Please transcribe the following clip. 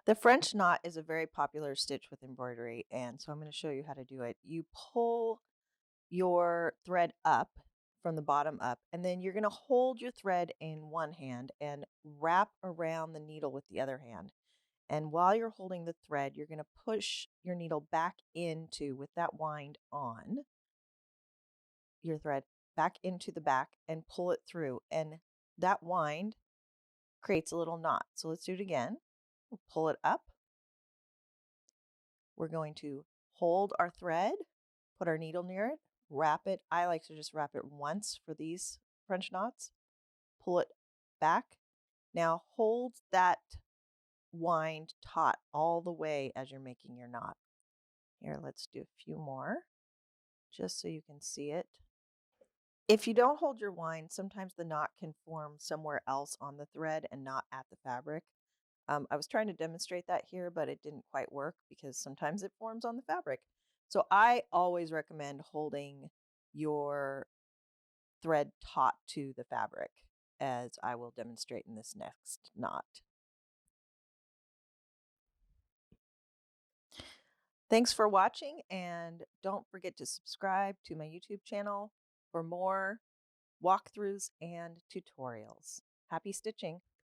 The French knot is a very popular stitch with embroidery, and so I'm going to show you how to do it. You pull your thread up from the bottom up, and then you're going to hold your thread in one hand and wrap around the needle with the other hand. And while you're holding the thread, you're going to push your needle back into, with that wind on, your thread back into the back and pull it through. And that wind creates a little knot. So let's do it again. We'll pull it up. We're going to hold our thread, put our needle near it, wrap it. I like to just wrap it once for these French knots, pull it back. Now hold that wind taut all the way as you're making your knot. Here, let's do a few more just so you can see it. If you don't hold your wind, sometimes the knot can form somewhere else on the thread and not at the fabric. I was trying to demonstrate that here, but it didn't quite work because sometimes it forms on the fabric. So I always recommend holding your thread taut to the fabric, as I will demonstrate in this next knot. Thanks for watching, and don't forget to subscribe to my YouTube channel for more walkthroughs and tutorials. Happy stitching!